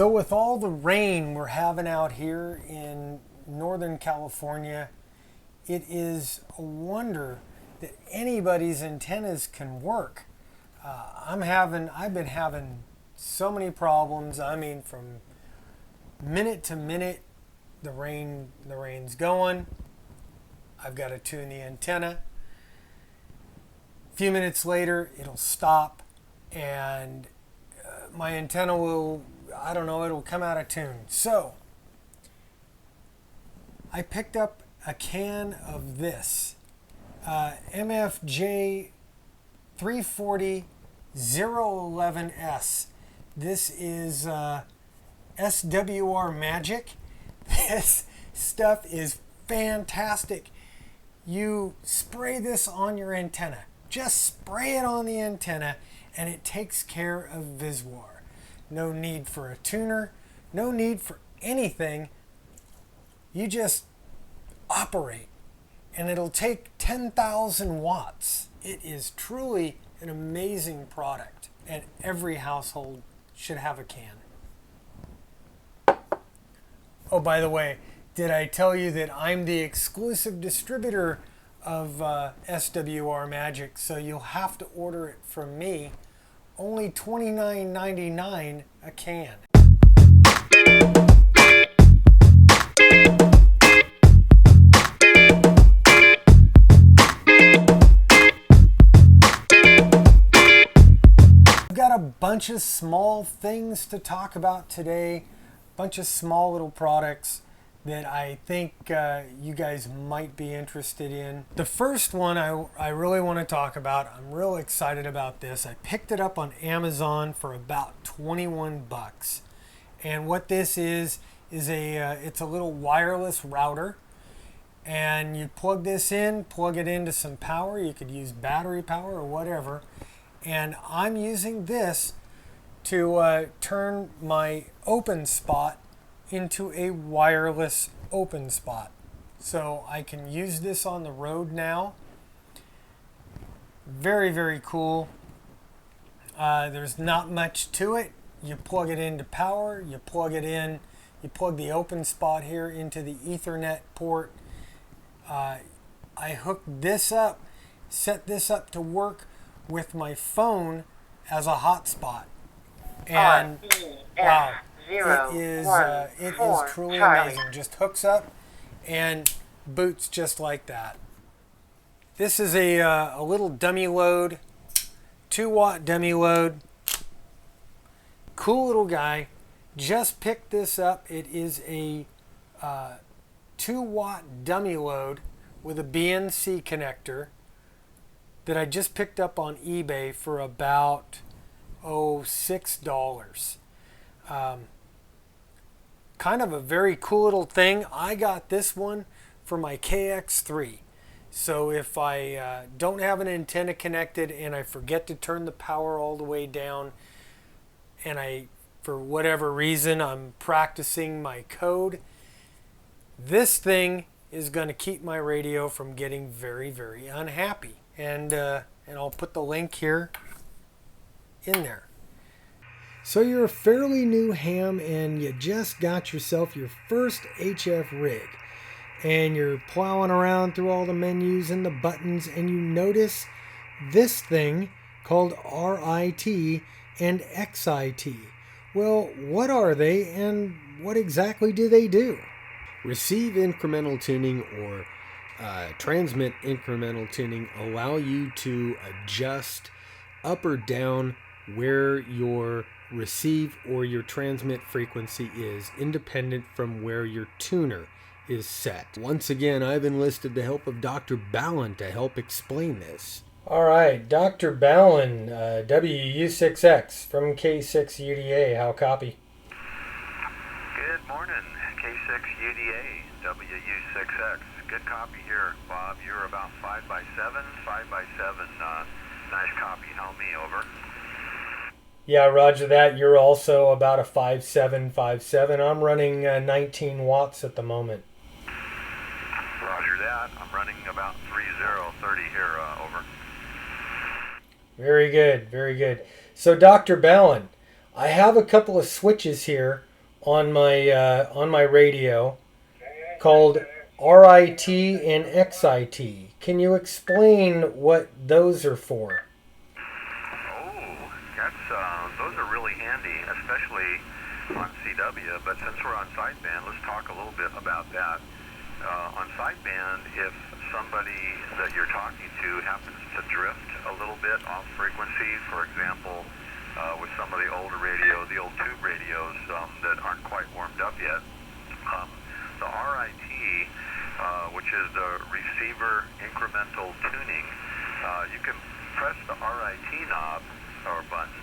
So with all the rain we're having out here in Northern California, it is a wonder that anybody's antennas can work. I've been having so many problems. I mean, from minute to minute, the rain's going. I've got to tune the antenna. A few minutes later, it'll stop, and my antenna will, I don't know, it'll come out of tune. So I picked up a can of this MFJ 340 011S. This is SWR Magic. This stuff is fantastic. You spray this on your antenna. Just spray it on the antenna and it takes care of Viswar. No need for a tuner, no need for anything. You just operate and it'll take 10,000 watts. It is truly an amazing product and every household should have a can. Oh, by the way, did I tell you that I'm the exclusive distributor of SWR Magic, so you'll have to order it from me. Only $29.99 a can. I've got a bunch of small things to talk about today, a bunch of small little products that I think you guys might be interested in. The first one I really want to talk about, I'm real excited about this. I picked it up on Amazon for about 21 bucks. And what this is it's a little wireless router. And you plug this in, plug it into some power. You could use battery power or whatever. And I'm using this to turn my open spot into a wireless open spot. So I can use this on the road now. Very, very cool. There's not much to it. You plug it into power, you plug it in, you plug the open spot here into the Ethernet port. I hooked this up, set this up to work with my phone as a hotspot. And wow. It is truly amazing. Just hooks up and boots just like that. This is a little dummy load, 2-watt dummy load. Cool little guy. Just picked this up. It is a 2-watt dummy load with a BNC connector that I just picked up on eBay for about $6. Kind of a very cool little thing. I got this one for my KX3. So if I don't have an antenna connected and I forget to turn the power all the way down and for whatever reason, I'm practicing my code, this thing is going to keep my radio from getting very, very unhappy. And I'll put the link here in there. So you're a fairly new ham and you just got yourself your first HF rig and you're plowing around through all the menus and the buttons and you notice this thing called RIT and XIT. Well, what are they and what exactly do they do? Receive incremental tuning or transmit incremental tuning allow you to adjust up or down where your receive or your transmit frequency is, independent from where your tuner is set. Once again, I've enlisted the help of Dr. Balun to help explain this. All right, Dr. Balun, WU6X from K6UDA. How copy? Good morning, K6UDA, WU6X. Good copy here, Bob. You're about 5x7, 5x7. Nice copy. Help me, over. Yeah, roger that. You're also about a 5.7, 5.7. I'm running 19 watts at the moment. Roger that. I'm running about 3030 here, over. Very good, very good. So Dr. Balun, I have a couple of switches here on my radio called RIT and XIT. Can you explain what those are for? Oh, those are really handy, especially on CW. But since we're on sideband, let's talk a little bit about that. On sideband, if somebody that you're talking to happens to drift a little bit off frequency, for example, with some of the older radio, the old tube radios that aren't quite warmed up yet, the RIT, which is the receiver incremental tuning, you can press the RIT knob or button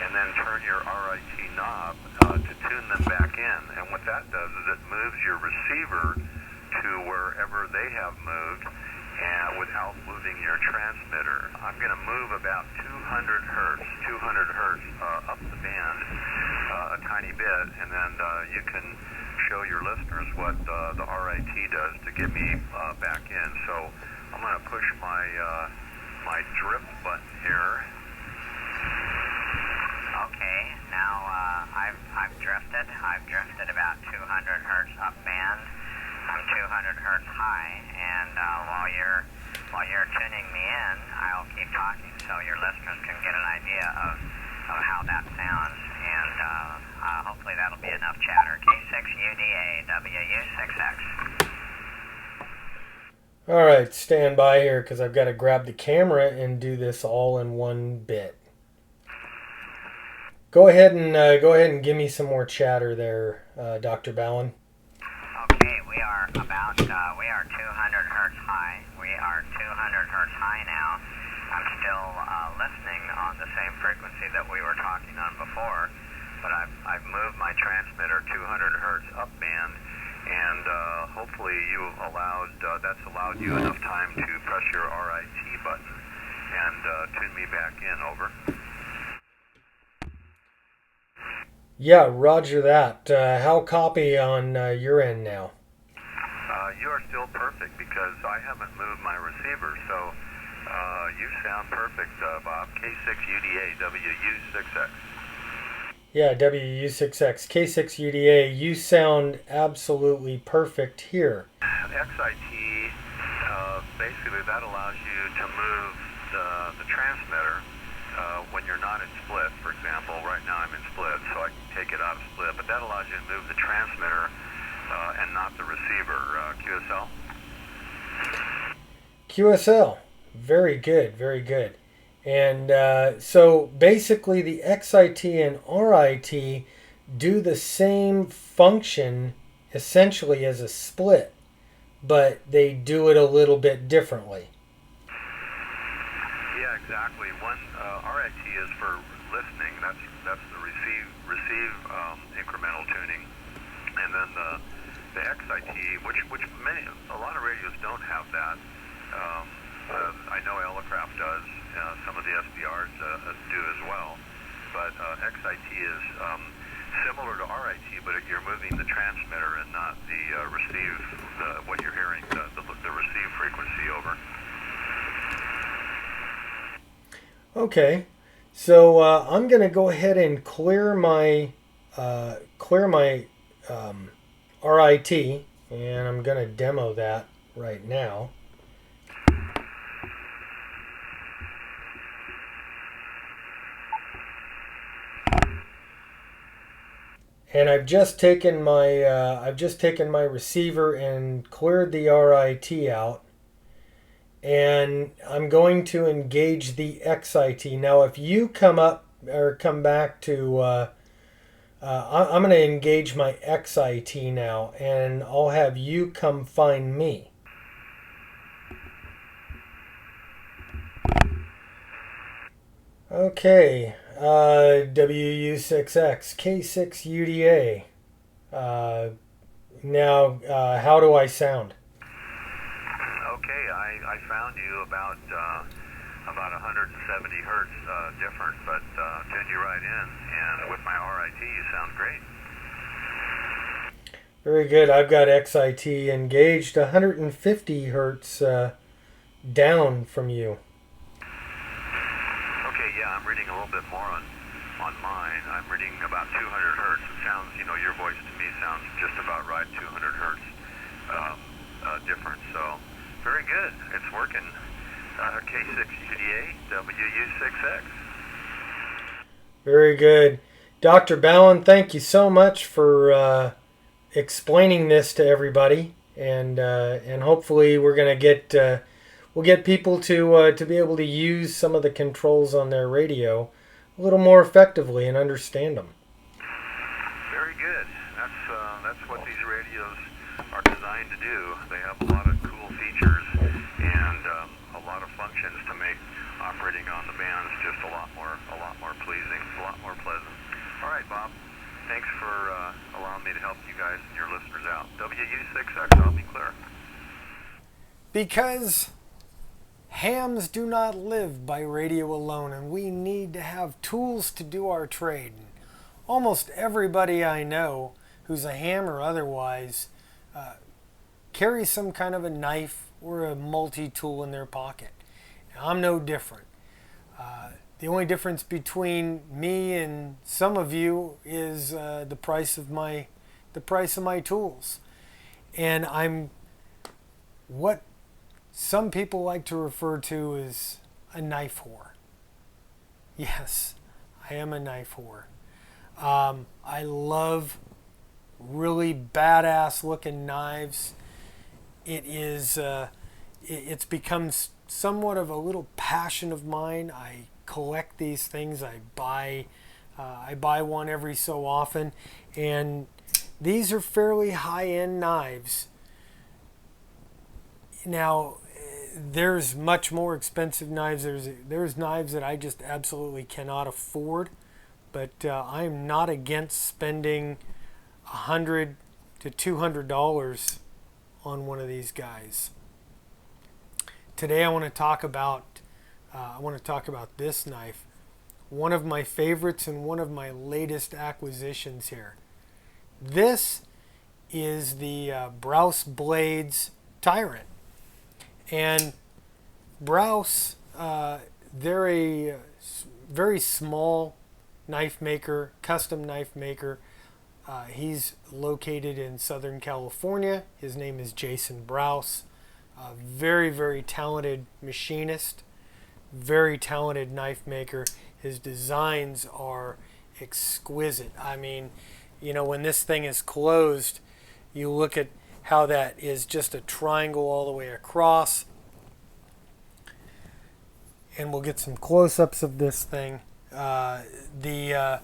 and then turn your RIT knob to tune them back in. And what that does is it moves your receiver to wherever they have moved and without moving your transmitter. I'm going to move about 200 hertz up the band a tiny bit, and then you can show your listeners what the RIT does to get me back in. So I'm going to push my my drift button here. Okay, now I've drifted. I've drifted about 200 hertz up band. I'm 200 hertz high, and while you're tuning me in, I'll keep talking so your listeners can get an idea of how that sounds, and hopefully that'll be enough chatter. K6UDA, WU6X. All right, stand by here because I've got to grab the camera and do this all in one bit. Go ahead and give me some more chatter there, Dr. Balun. Okay, we are 200 hertz high. We are 200 hertz high now. I'm still listening on the same frequency that we were talking on before, but I've moved my transmitter 200 hertz up band, and hopefully that's allowed you enough time to press your RIT button and tune me back in. Over. Yeah, roger that. How copy on your end now? You are still perfect because I haven't moved my receiver, so you sound perfect, Bob. K6UDA, WU6X. Yeah, WU6X, K6UDA, you sound absolutely perfect here. XIT, basically that allows you to move the transmitter when you're not in split. For example, right now I'm in split, so I can take it out of split, but that allows you to move the transmitter and not the receiver. QSL? QSL, very good, very good. And so basically the XIT and RIT do the same function essentially as a split, but they do it a little bit differently. Yeah, exactly. One RIT is for listening. That's the receive incremental tuning, and then the XIT, which a lot of radios don't have that. I know Elecraft does. Some of the SBRs do as well. But XIT is similar to RIT, but you're moving the transmitter and not the what you're hearing, the receive frequency over. Okay, so I'm going to go ahead and clear my RIT, and I'm going to demo that right now. And I've just taken my receiver and cleared the RIT out, and I'm going to engage the XIT. Now, if you come back to, I'm going to engage my XIT now, and I'll have you come find me. Okay, WU6X, K6UDA. Now, how do I sound? Okay, I found you about 170 hertz different, but tuned you right in, and with my RIT, you sound great. Very good. I've got XIT engaged 150 hertz down from you. Okay, yeah, I'm reading a little bit more on mine. I'm reading about 200 hertz sounds, your voice to me sounds just about right, 200 hertz difference. So very good. It's working. K6UDA WU6X. Very good. Dr. Balun, thank you so much for explaining this to everybody, and hopefully we're going to get we'll get people to be able to use some of the controls on their radio a little more effectively and understand them. Very good. That's what these radios are designed to do. They have a lot of cool features and a lot of functions to make operating on the bands just a lot more pleasing, a lot more pleasant. All right, Bob. Thanks for allowing me to help you guys and your listeners out. WU6X, I'll be clear. Because hams do not live by radio alone, and we need to have tools to do our trade. Almost everybody I know who's a ham or otherwise carries some kind of a knife or a multi-tool in their pocket. And I'm no different. The only difference between me and some of you is the price of my tools. And I'm what some people like to refer to as a knife whore. Yes, I am a knife whore. I love really badass looking knives. It's become somewhat of a little passion of mine. I collect these things. I buy one every so often, and these are fairly high-end knives. Now, there's much more expensive knives. There's knives that I just absolutely cannot afford, but I'm not against spending $100 to $200 on one of these guys. Today I want to talk about this knife, one of my favorites and one of my latest acquisitions here. This is the Brous Blades Tyrant, and Brous, they're a very small knife maker, custom knife maker. He's located in Southern California. His name is Jason Brous. A very, very talented machinist, very talented knife maker. His designs are exquisite. I mean, when this thing is closed, you look at how that is just a triangle all the way across. And we'll get some close-ups of this thing. The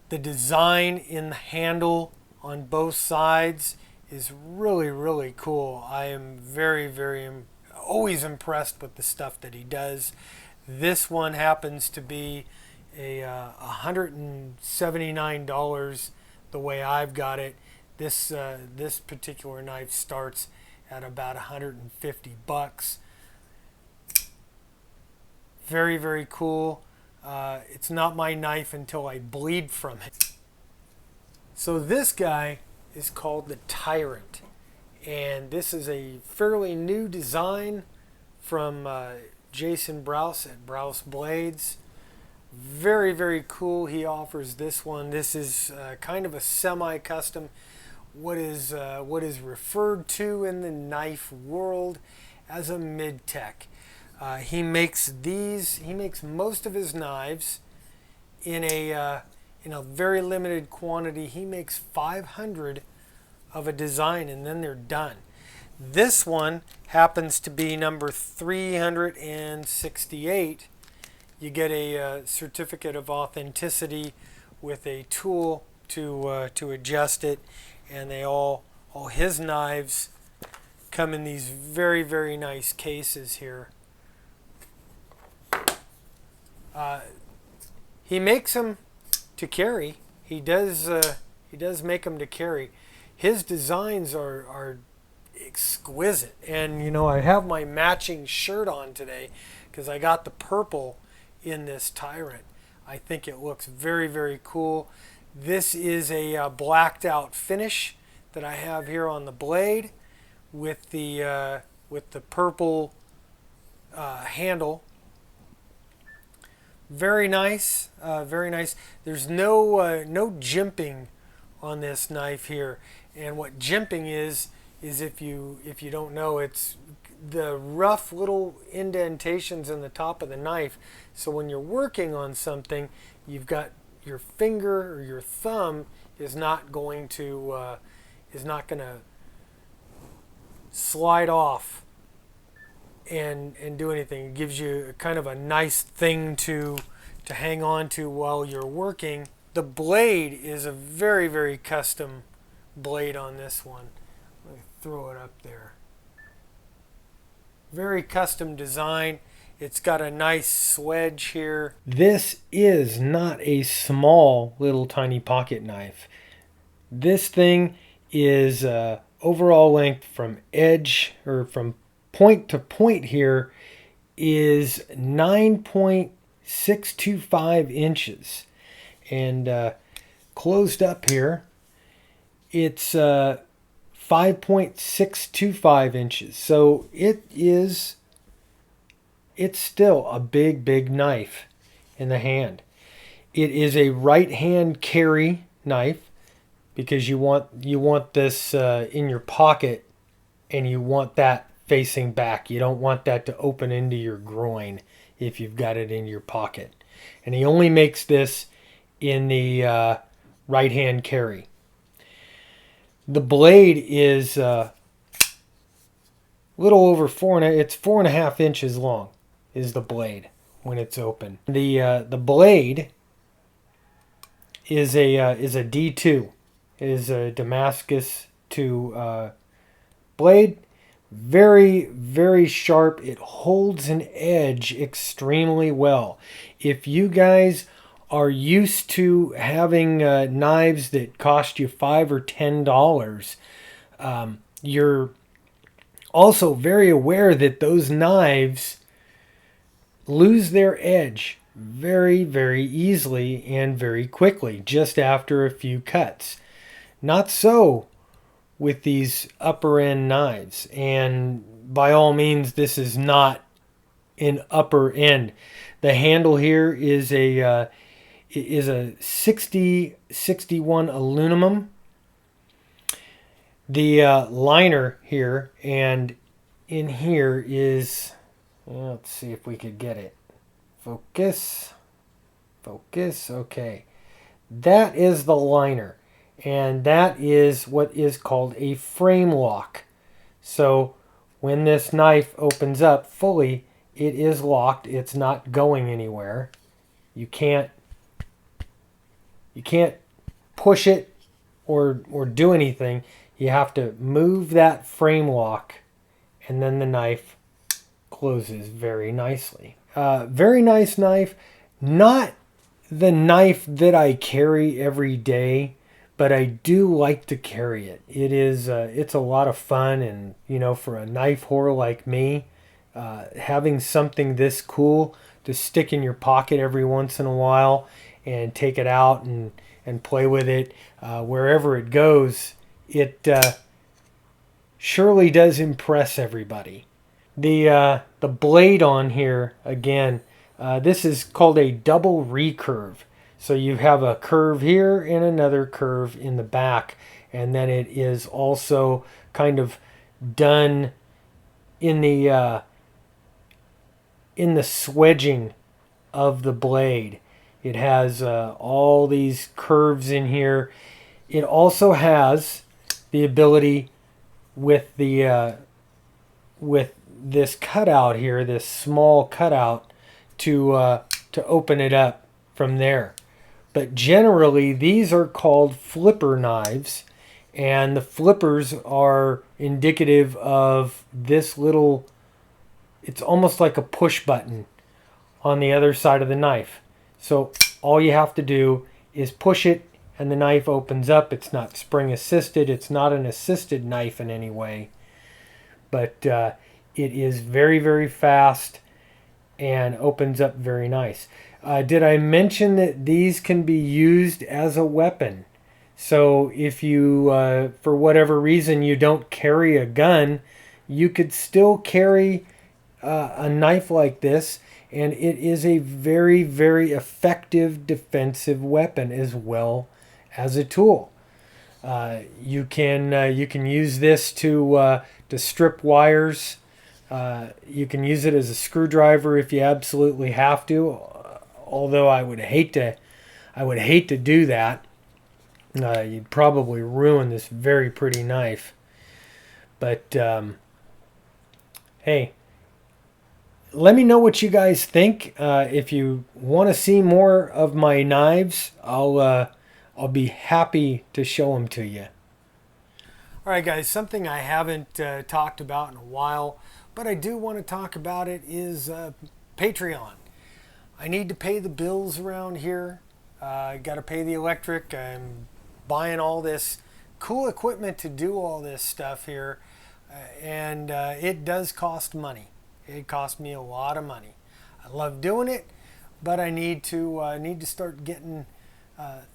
design in the handle on both sides is really, really cool. I am very, very always impressed with the stuff that he does. This one happens to be a $179 the way I've got it. This particular knife starts at about $150. Very, very cool. It's not my knife until I bleed from it. So this guy is called the Tyrant, and this is a fairly new design from Jason Brous at Brous Blades. Very, very cool. He offers this one. This is kind of a semi-custom, what is referred to in the knife world as a mid-tech. He makes most of his knives in a very limited quantity. He makes 500 of a design, and then they're done. This one happens to be number 368. You get a certificate of authenticity with a tool to adjust it, and all his knives come in these very, very nice cases here. He makes them to carry. He does make them to carry. His designs are exquisite, and I have my matching shirt on today because I got the purple in this Tyrant. I think it looks very, very cool. This is a blacked out finish that I have here on the blade with the purple handle. Very nice, very nice. There's no jimping on this knife here. And what jimping is if you don't know, it's the rough little indentations in the top of the knife. So when you're working on something, you've got your finger or your thumb is not going to slide off and do anything. It gives you kind of a nice thing to hang on to while you're working. The blade is a very, very custom blade on this one. Let me throw it up there. Very custom design. It's got a nice swedge here. This is not a small little tiny pocket knife. This thing is overall length from edge or from point to point here is 9.625 inches. And closed up here, it's 5.625 inches. So it's still a big knife in the hand. It is a right hand carry knife because you want this in your pocket, and you want that facing back. You don't want that to open into your groin if you've got it in your pocket. And he only makes this in the right hand carry. The blade is a little over it's 4.5 inches long is the blade when it's open. The blade is a D2, is a Damascus 2 blade. Very, very sharp. It holds an edge extremely well. If you guys are used to having knives that cost you $5 or $10, you're also very aware that those knives lose their edge very, very easily and very quickly just after a few cuts. Not so with these upper end knives, and by all means this is not an upper end. The handle here is a 6061 aluminum. The liner here and in here is, let's see if we could get it. Focus. Okay, that is the liner, and that is what is called a frame lock. So when this knife opens up fully, it is locked. It's not going anywhere. You can't push it or do anything. You have to move that frame lock, and then the knife closes very nicely. Very nice knife. Not the knife that I carry every day, but I do like to carry it. It's a lot of fun, and for a knife whore like me, having something this cool to stick in your pocket every once in a while and take it out and play with it wherever it goes, it surely does impress everybody. The blade on here, again, this is called a double recurve. So you have a curve here and another curve in the back, and then it is also kind of done in the swedging of the blade. It has all these curves in here. It also has the ability with this cutout here, this small cutout, to open it up from there. But generally, these are called flipper knives, and the flippers are indicative of this little, it's almost like a push button on the other side of the knife. So all you have to do is push it, and the knife opens up. It's not spring assisted. It's not an assisted knife in any way, but it is very, very fast and opens up very nice. Did I mention that these can be used as a weapon? So if you, for whatever reason, you don't carry a gun, you could still carry a knife like this, and it is a very, very effective defensive weapon as well as a tool. You can use this to strip wires. You can use it as a screwdriver if you absolutely have to. Although I would hate to do that. You'd probably ruin this very pretty knife. But hey, let me know what you guys think. If you want to see more of my knives, I'll be happy to show them to you. All right, guys, something I haven't talked about in a while, but I do want to talk about it, is Patreon. I need to pay the bills around here. I got to pay the electric. I'm buying all this cool equipment to do all this stuff here, and it does cost money. It cost me a lot of money. I love doing it, but I need to start getting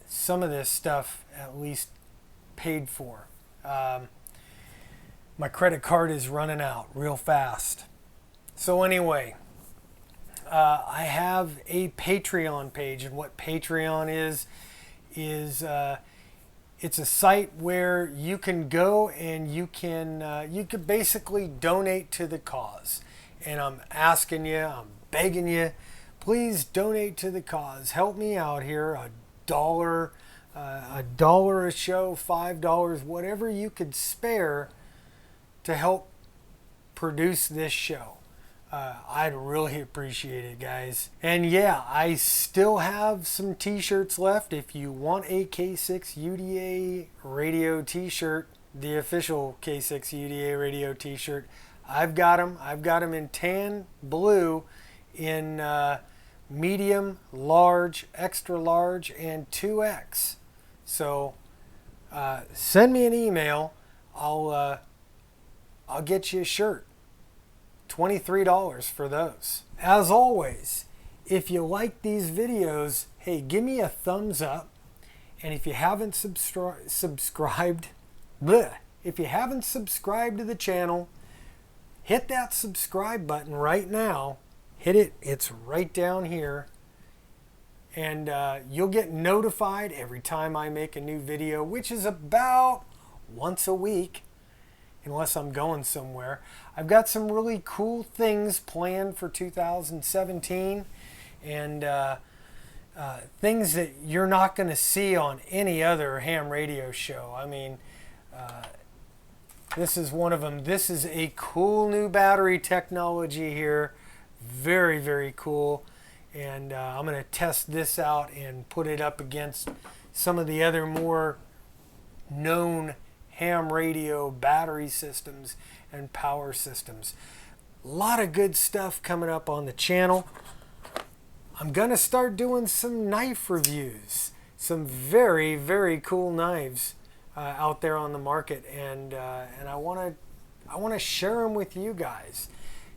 some of this stuff at least paid for. My credit card is running out real fast. So anyway, I have a Patreon page, and what Patreon is it's a site where you can go and you could basically donate to the cause. And I'm asking you, I'm begging you, please donate to the cause. Help me out here. $1 a show, $5, whatever you could spare to help produce this show. I'd really appreciate it, guys. And yeah, I still have some t-shirts left. If you want a K6UDA radio t-shirt, the official K6UDA radio t-shirt, I've got them. I've got them in tan, blue, in medium, large, extra large, and 2X. So send me an email. I'll get you a shirt. $23 for those. As always, if you like these videos, hey, give me a thumbs up. And if you haven't subscribed to the channel, hit that subscribe button right now. Hit it. It's right down here. And you'll get notified every time I make a new video, which is about once a week, unless I'm going somewhere. I've got some really cool things planned for 2017, and things that you're not going to see on any other ham radio show. I mean, this is one of them. This is a cool new battery technology here. Very, very cool. And I'm going to test this out and put it up against some of the other more known ham radio battery systems and power systems. A lot of good stuff coming up on the channel. I'm going to start doing some knife reviews. Some very, very cool knives out there on the market, and I want to share them with you guys.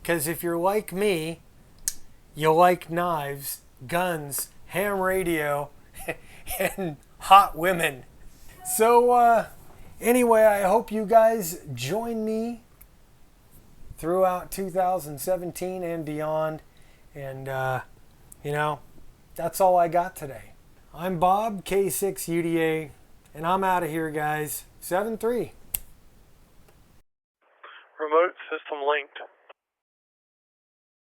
Because if you're like me, you like knives, guns, ham radio, and hot women. So anyway, I hope you guys join me throughout 2017 and beyond. And, that's all I got today. I'm Bob, K6UDA, and I'm out of here, guys. 7-3.